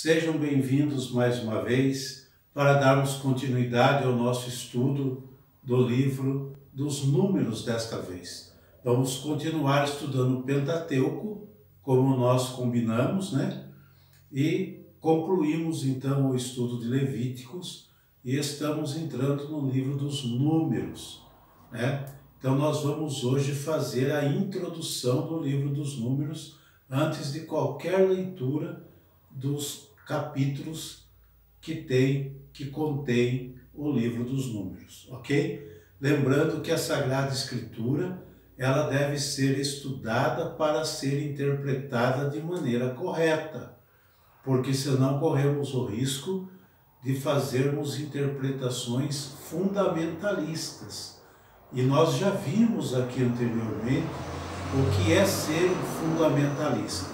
Sejam bem-vindos mais uma vez para darmos continuidade ao nosso estudo do livro dos Números desta vez. Vamos continuar estudando o Pentateuco, como nós combinamos, né? E concluímos então o estudo de Levíticos e estamos entrando no livro dos Números, né? Então nós vamos hoje fazer a introdução do livro dos Números antes de qualquer leitura dos capítulos que contém o livro dos Números, ok? Lembrando que a Sagrada Escritura, ela deve ser estudada para ser interpretada de maneira correta, porque senão corremos o risco de fazermos interpretações fundamentalistas. E nós já vimos aqui anteriormente o que é ser um fundamentalista.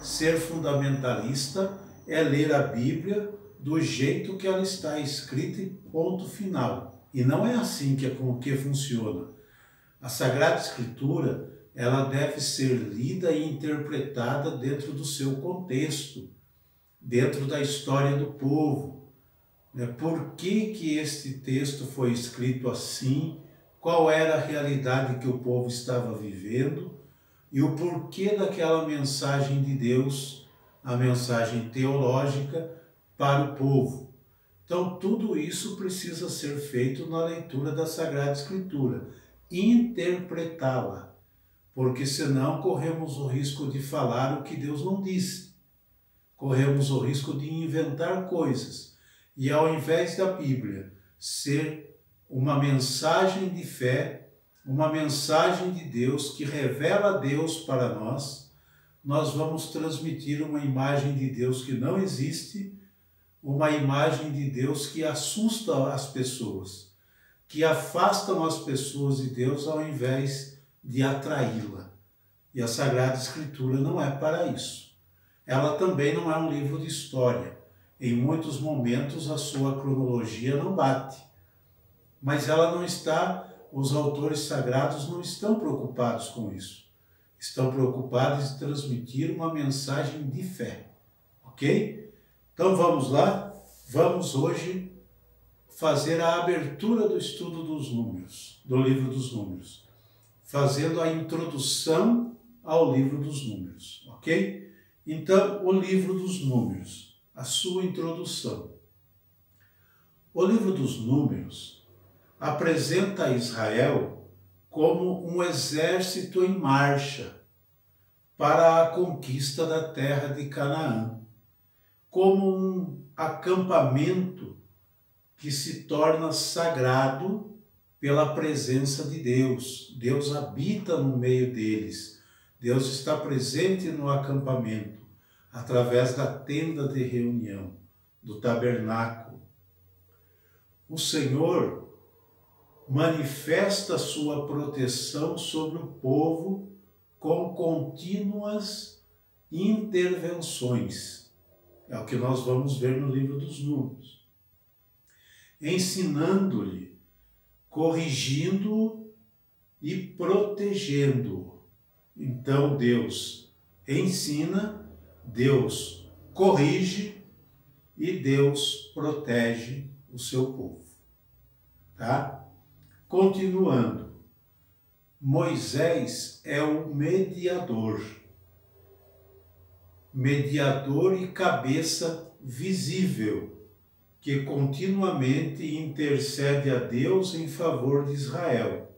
Ser fundamentalista é ler a Bíblia do jeito que ela está escrita e ponto final. E não é assim que funciona. A Sagrada Escritura, ela deve ser lida e interpretada dentro do seu contexto, dentro da história do povo. Por que este texto foi escrito assim? Qual era a realidade que o povo estava vivendo? E o porquê daquela mensagem de Deus, a mensagem teológica para o povo. Então, tudo isso precisa ser feito na leitura da Sagrada Escritura, interpretá-la, porque senão corremos o risco de falar o que Deus não disse, corremos o risco de inventar coisas, e ao invés da Bíblia ser uma mensagem de fé, uma mensagem de Deus que revela Deus para nós, nós vamos transmitir uma imagem de Deus que não existe, uma imagem de Deus que assusta as pessoas, que afastam as pessoas de Deus ao invés de atraí-la. E a Sagrada Escritura não é para isso. Ela também não é um livro de história. Em muitos momentos a sua cronologia não bate. Mas ela não está... Os autores sagrados não estão preocupados com isso. Estão preocupados em transmitir uma mensagem de fé. Ok? Então vamos lá. Vamos hoje fazer a abertura do estudo dos Números, do livro dos Números. Fazendo a introdução ao livro dos Números. Ok? Então, o livro dos Números, a sua introdução. O livro dos Números apresenta Israel como um exército em marcha para a conquista da terra de Canaã, como um acampamento que se torna sagrado pela presença de Deus. Deus habita no meio deles. Deus está presente no acampamento, através da tenda de reunião, do tabernáculo. O Senhor manifesta sua proteção sobre o povo com contínuas intervenções. É o que nós vamos ver no livro dos Números. Ensinando-lhe, corrigindo-o e protegendo-o. Então Deus ensina, Deus corrige e Deus protege o seu povo. Tá? Continuando, Moisés é o mediador e cabeça visível, que continuamente intercede a Deus em favor de Israel,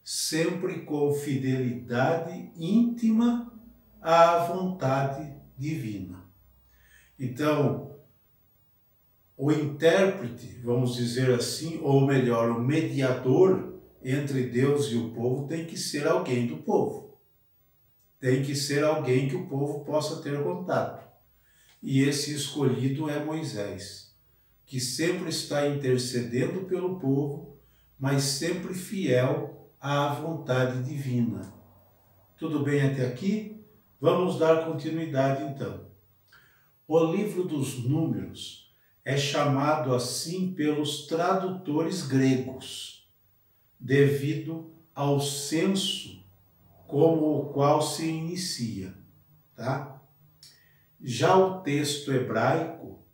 sempre com fidelidade íntima à vontade divina. Então, o intérprete, vamos dizer assim, ou melhor, o mediador entre Deus e o povo tem que ser alguém do povo. Tem que ser alguém que o povo possa ter contato. E esse escolhido é Moisés, que sempre está intercedendo pelo povo, mas sempre fiel à vontade divina. Tudo bem até aqui? Vamos dar continuidade então. O livro dos Números é chamado assim pelos tradutores gregos, devido ao censo como o qual se inicia, tá? Já o texto hebraico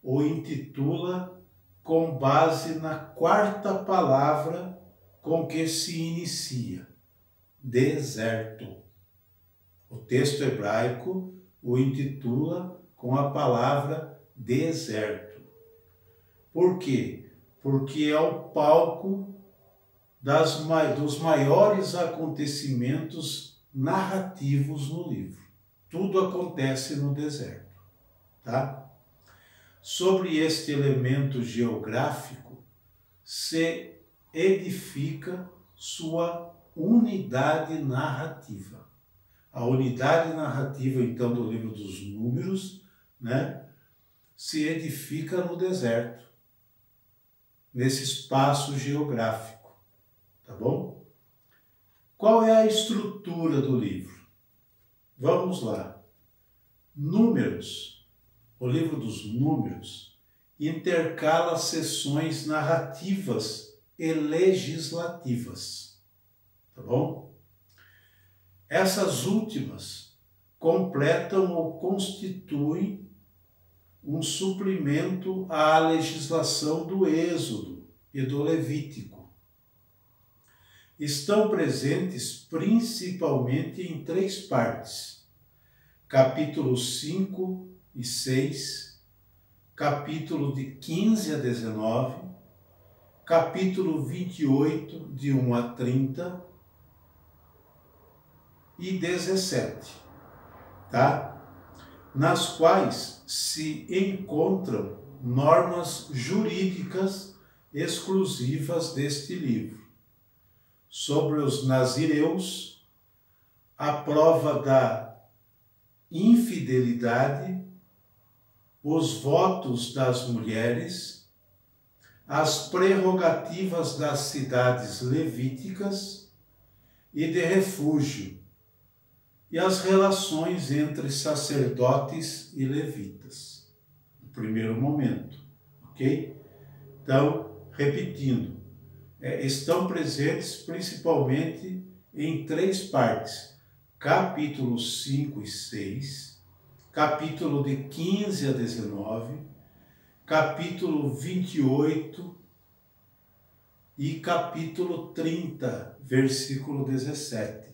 o intitula com base na quarta palavra com que se inicia: deserto. O texto hebraico o intitula com a palavra deserto. Por quê? Porque é o palco dos maiores acontecimentos narrativos no livro. Tudo acontece no deserto, tá? Sobre este elemento geográfico se edifica sua unidade narrativa. A unidade narrativa, então, do livro dos Números, né, se edifica no deserto, nesse espaço geográfico, tá bom? Qual é a estrutura do livro? Vamos lá. Números, o livro dos Números, intercala sessões narrativas e legislativas, tá bom? Essas últimas completam ou constituem um suplemento à legislação do Êxodo e do Levítico. Estão presentes principalmente em 3 partes: capítulos 5 e 6, capítulo de 15 a 19, capítulo 28, de 1 a 30, e 17, tá? Nas quais se encontram normas jurídicas exclusivas deste livro, sobre os nazireus, a prova da infidelidade, os votos das mulheres, as prerrogativas das cidades levíticas e de refúgio, e as relações entre sacerdotes e levitas, no primeiro momento, ok? Então, repetindo, estão presentes principalmente em 3 partes: capítulos 5 e 6, capítulo de 15 a 19, capítulo 28 e capítulo 30, versículo 17.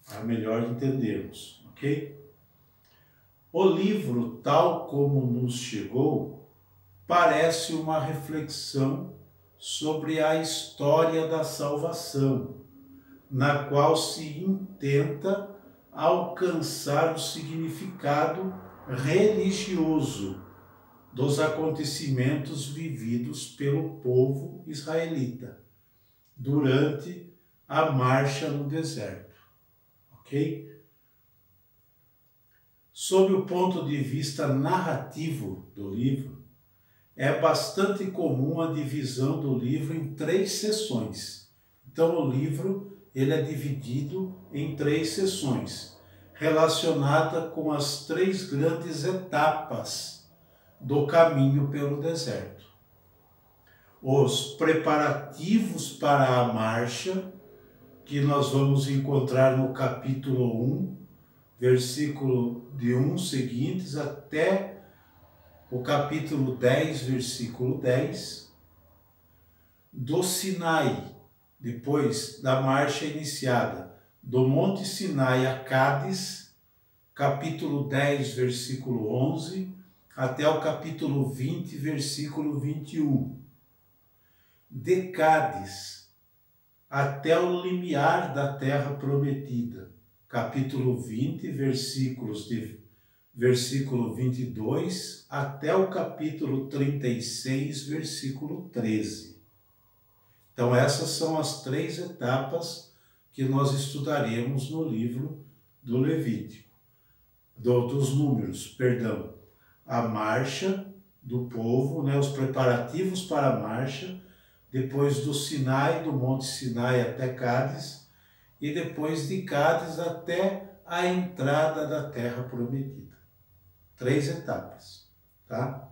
Para melhor entendermos, ok? O livro, tal como nos chegou, parece uma reflexão sobre a história da salvação, na qual se intenta alcançar o significado religioso dos acontecimentos vividos pelo povo israelita durante a marcha no deserto. Ok? Sob o ponto de vista narrativo do livro, é bastante comum a divisão do livro em 3 sessões. Então, o livro ele é dividido em 3 sessões, relacionada com as 3 grandes etapas do caminho pelo deserto: os preparativos para a marcha, que nós vamos encontrar no capítulo 1, versículo de 1 seguintes, até o capítulo 10, versículo 10, do Sinai, depois da marcha iniciada, do Monte Sinai a Cádiz, capítulo 10, versículo 11, até o capítulo 20, versículo 21. De Cádiz até o limiar da terra prometida, capítulo 20, versículo 22, até o capítulo 36, versículo 13. Então essas são as 3 etapas que nós estudaremos no livro do Levítico, dos Números, perdão. A marcha do povo, né, os preparativos para a marcha, depois do Sinai, do Monte Sinai até Cádiz, e depois de Cádiz até a entrada da Terra Prometida. 3 etapas, tá?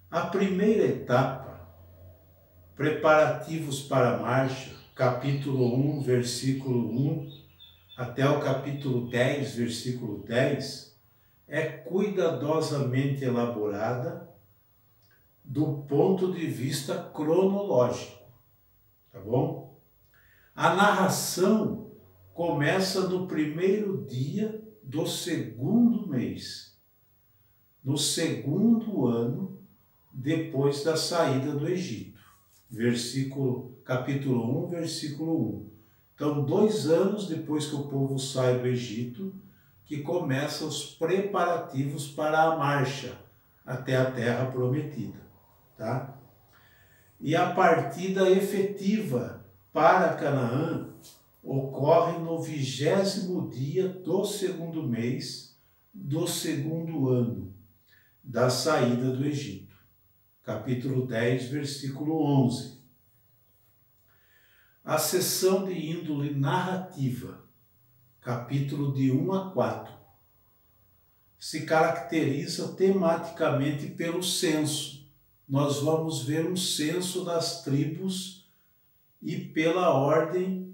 A primeira etapa, preparativos para a marcha, capítulo 1, versículo 1, até o capítulo 10, versículo 10, é cuidadosamente elaborada do ponto de vista cronológico, tá bom? A narração começa no primeiro dia do segundo mês, no segundo ano depois da saída do Egito. Capítulo 1, versículo 1. Então, 2 anos depois que o povo sai do Egito, que começam os preparativos para a marcha até a terra prometida, tá? E a partida efetiva para Canaã ocorre no 20º dia do segundo mês do segundo ano da saída do Egito. Capítulo 10, versículo 11. A seção de índole narrativa, capítulo de 1 a 4, se caracteriza tematicamente pelo censo. Nós vamos ver um censo das tribos e pela ordem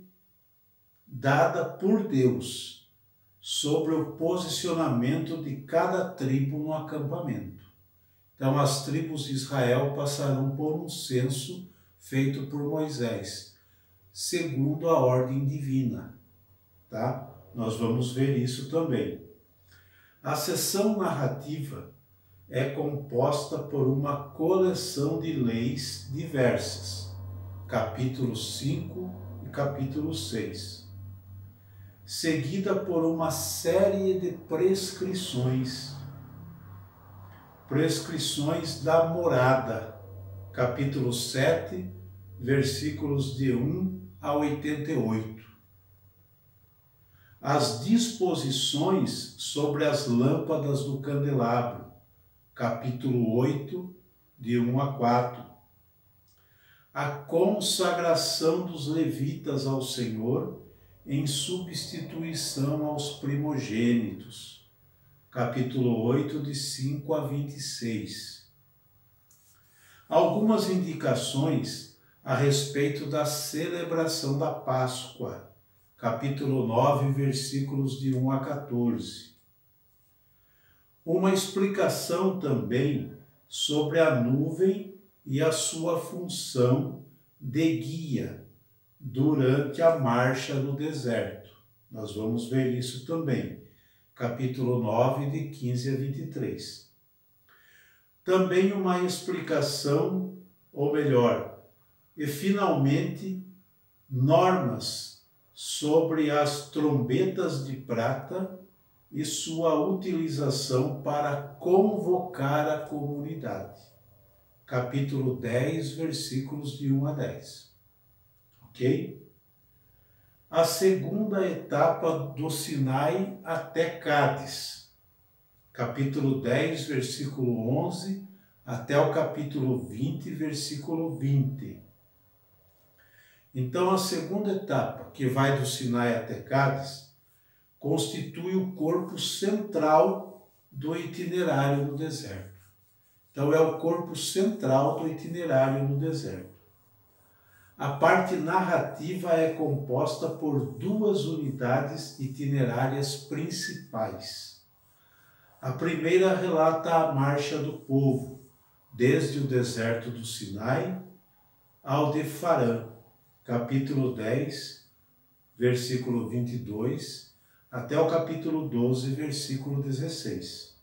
dada por Deus sobre o posicionamento de cada tribo no acampamento. Então, as tribos de Israel passarão por um censo feito por Moisés, segundo a ordem divina, tá? Nós vamos ver isso também. A seção narrativa é composta por uma coleção de leis diversas, capítulo 5 e capítulo 6, seguida por uma série de prescrições da morada, capítulo 7, versículos de 1 a 88. As disposições sobre as lâmpadas do candelabro, capítulo 8, de 1 a 4. A consagração dos levitas ao Senhor em substituição aos primogênitos, capítulo 8, de 5 a 26. Algumas indicações a respeito da celebração da Páscoa, capítulo 9, versículos de 1 a 14. Uma explicação também sobre a nuvem e a sua função de guia durante a marcha no deserto. Nós vamos ver isso também, capítulo 9, de 15 a 23. Também uma explicação, ou melhor, e finalmente, normas sobre as trombetas de prata e sua utilização para convocar a comunidade. Capítulo 10, versículos de 1 a 10. Ok? A segunda etapa do Sinai até Cádiz. Capítulo 10, versículo 11, até o capítulo 20, versículo 20. Então, a segunda etapa, que vai do Sinai até Cádiz, constitui o corpo central do itinerário no deserto. Então, é o corpo central do itinerário no deserto. A parte narrativa é composta por 2 unidades itinerárias principais. A primeira relata a marcha do povo, desde o deserto do Sinai ao de Farã, capítulo 10, versículo 22, até o capítulo 12, versículo 16.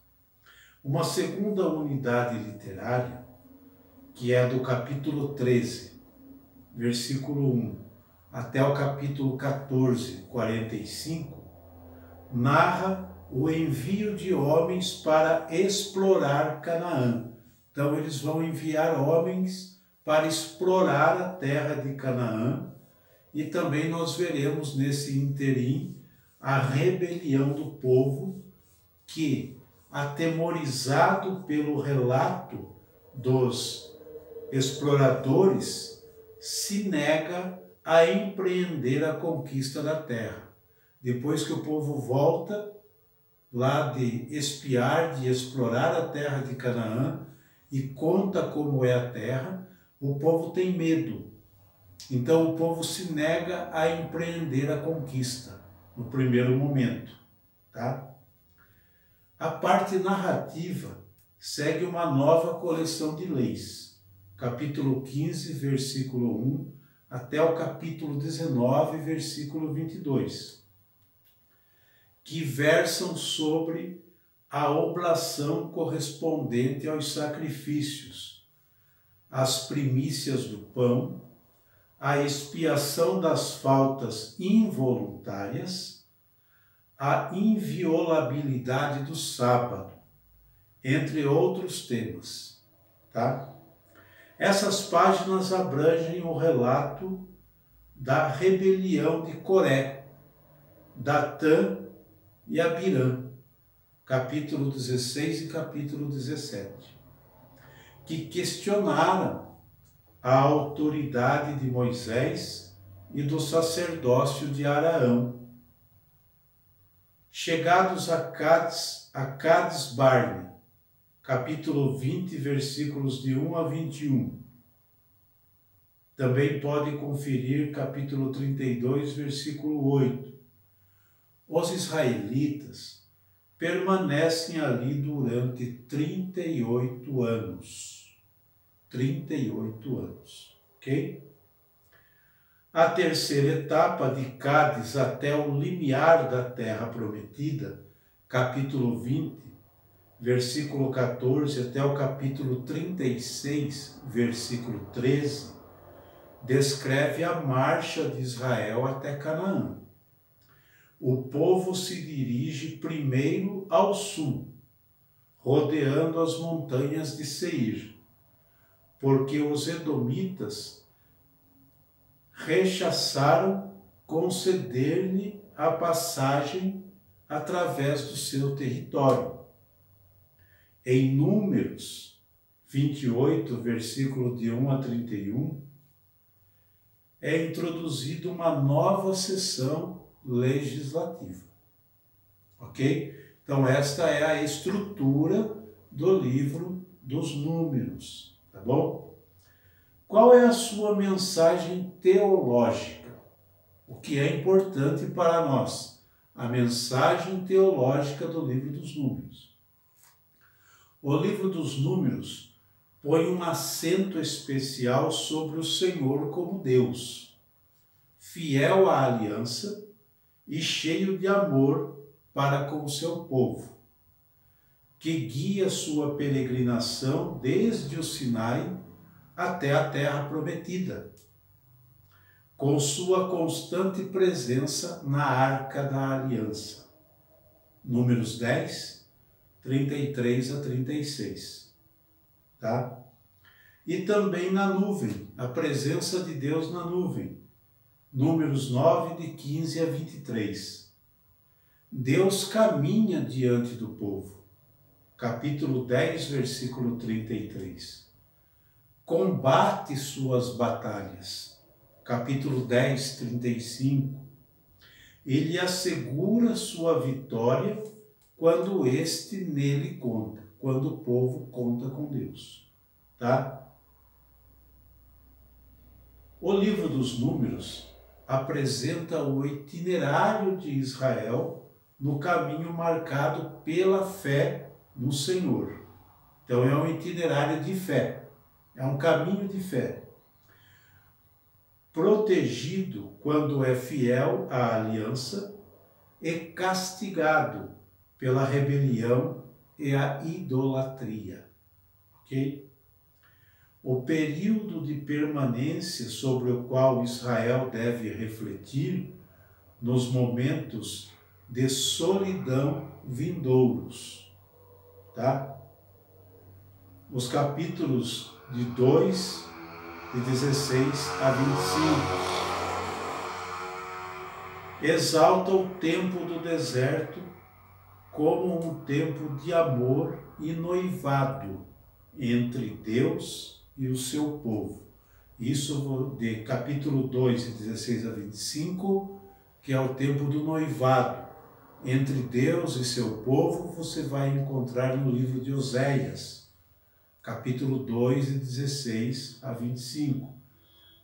Uma segunda unidade literária, que é do capítulo 13, versículo 1, até o capítulo 14, 45, narra o envio de homens para explorar Canaã. Então, eles vão enviar homens para explorar a terra de Canaã, e também nós veremos nesse interim a rebelião do povo que, atemorizado pelo relato dos exploradores, se nega a empreender a conquista da terra. Depois que o povo volta lá de espiar, de explorar a terra de Canaã e conta como é a terra, o povo tem medo. Então o povo se nega a empreender a conquista no primeiro momento, tá? A parte narrativa segue uma nova coleção de leis, capítulo 15, versículo 1, até o capítulo 19, versículo 22, que versam sobre a oblação correspondente aos sacrifícios, as primícias do pão, a expiação das faltas involuntárias, a inviolabilidade do sábado, entre outros temas, tá? Essas páginas abrangem o relato da rebelião de Coré, Datã e Abirã, capítulo 16 e capítulo 17, que questionaram a autoridade de Moisés e do sacerdócio de Araão. Chegados a Cades Barne, capítulo 20, versículos de 1 a 21. Também pode conferir capítulo 32, versículo 8. Os israelitas permanecem ali durante 38 anos. 38 anos, ok? A terceira etapa, de Cádiz até o limiar da terra prometida, capítulo 20, versículo 14 até o capítulo 36, versículo 13, descreve a marcha de Israel até Canaã. O povo se dirige primeiro ao sul, rodeando as montanhas de Seir, porque os edomitas rechaçaram conceder-lhe a passagem através do seu território. Em Números 28, versículo de 1 a 31, é introduzida uma nova sessão legislativa. Ok? Então, esta é a estrutura do livro dos Números. Tá bom? Qual é a sua mensagem teológica? O que é importante para nós? A mensagem teológica do livro dos Números. O livro dos Números põe um acento especial sobre o Senhor como Deus, fiel à aliança e cheio de amor para com o seu povo, que guia sua peregrinação desde o Sinai até a terra prometida, com sua constante presença na Arca da Aliança. Números 10, 33 a 36. Tá? E também na nuvem, a presença de Deus na nuvem. Números 9, de 15 a 23. Deus caminha diante do povo. Capítulo 10, versículo 33. Combate suas batalhas. Capítulo 10, 35. Ele assegura sua vitória quando este nele conta, quando o povo conta com Deus. Tá? O livro dos Números apresenta o itinerário de Israel no caminho marcado pela fé no Senhor. Então é um itinerário de fé, é um caminho de fé. Protegido quando é fiel à aliança e castigado pela rebelião e a idolatria. Ok? O período de permanência sobre o qual Israel deve refletir nos momentos de solidão vindouros. Tá? Os capítulos de 2, de 16 a 25, exalta o tempo do deserto como um tempo de amor e noivado entre Deus e o seu povo. Isso de capítulo 2, de 16 a 25, que é o tempo do noivado entre Deus e seu povo, você vai encontrar no livro de Oséias, capítulo 2, de 16 a 25.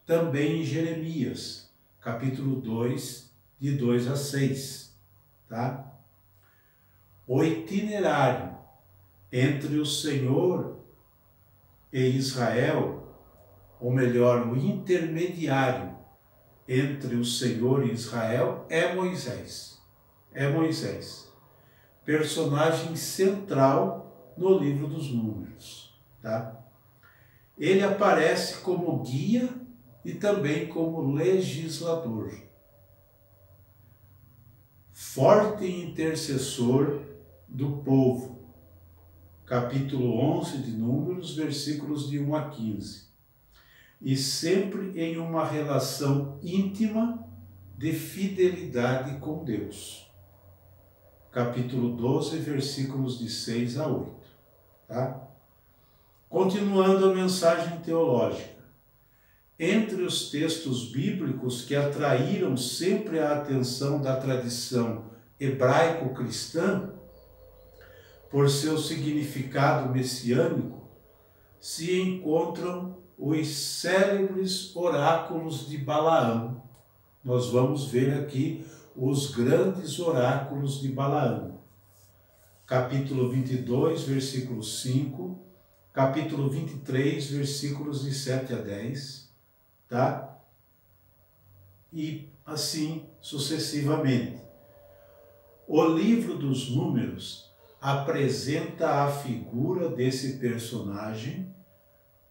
Também em Jeremias, capítulo 2, de 2 a 6. Tá? o itinerário entre o Senhor e Israel, ou melhor, o intermediário entre o Senhor e Israel é Moisés. É Moisés, personagem central no livro dos Números, tá? Ele aparece como guia e também como legislador. Forte intercessor do povo. Capítulo 11 de Números, versículos de 1 a 15. E sempre em uma relação íntima de fidelidade com Deus. Capítulo 12, versículos de 6 a 8. Tá? Continuando a mensagem teológica. Entre os textos bíblicos que atraíram sempre a atenção da tradição hebraico-cristã, por seu significado messiânico, se encontram os célebres oráculos de Balaão. Nós vamos ver aqui os grandes oráculos de Balaão. Capítulo 22, versículo 5, capítulo 23, versículos de 7 a 10, tá? E assim sucessivamente. O livro dos Números apresenta a figura desse personagem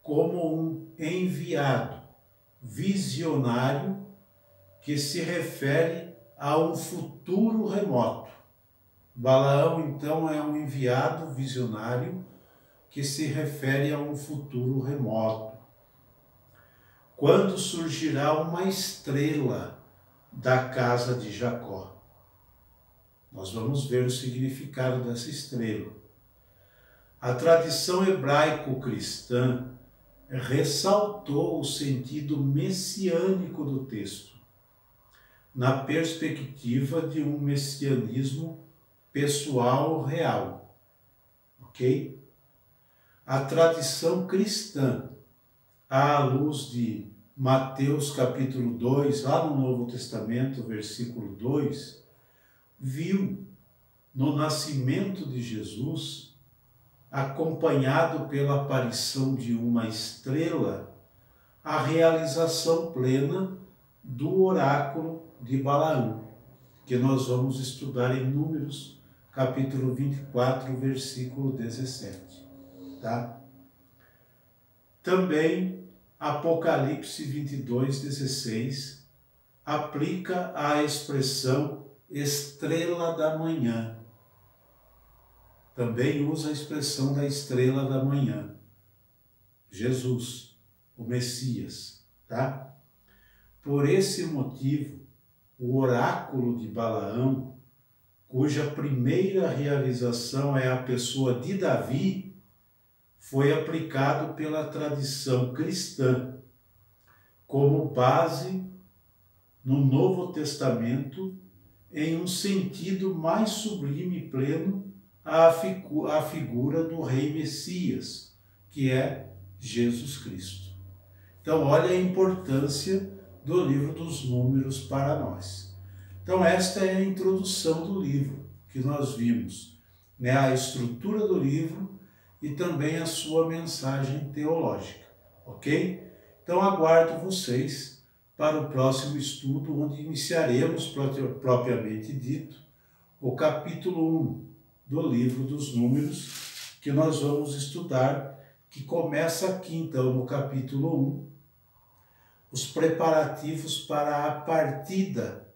como um enviado visionário que se refere a um futuro remoto. Balaão, então, é um enviado visionário que se refere a um futuro remoto. Quando surgirá uma estrela da casa de Jacó. Nós vamos ver o significado dessa estrela. A tradição hebraico-cristã ressaltou o sentido messiânico do texto, na perspectiva de um messianismo pessoal real, ok? A tradição cristã, à luz de Mateus capítulo 2, lá no Novo Testamento, versículo 2, viu no nascimento de Jesus, acompanhado pela aparição de uma estrela, a realização plena do oráculo de Balaão, que nós vamos estudar em Números, capítulo 24, versículo 17. Tá? Também Apocalipse 22, 16 aplica a expressão estrela da manhã. Também usa a expressão da estrela da manhã. Jesus, o Messias, tá? Por esse motivo, o oráculo de Balaão, cuja primeira realização é a pessoa de Davi, foi aplicado pela tradição cristã como base no Novo Testamento em um sentido mais sublime e pleno à figura do Rei Messias, que é Jesus Cristo. Então, olha a importância do livro dos Números para nós. Então, esta é a introdução do livro que nós vimos, né? A estrutura do livro e também a sua mensagem teológica, ok? Então, aguardo vocês para o próximo estudo, onde iniciaremos, propriamente dito, o capítulo 1 do livro dos Números, que nós vamos estudar, que começa aqui, então, no capítulo 1, os preparativos para a partida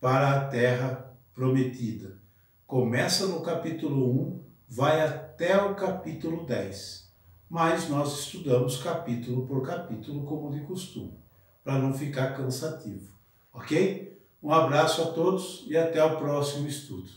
para a terra prometida. Começa no capítulo 1, vai até o capítulo 10, mas nós estudamos capítulo por capítulo, como de costume, para não ficar cansativo, ok? Um abraço a todos e até o próximo estudo.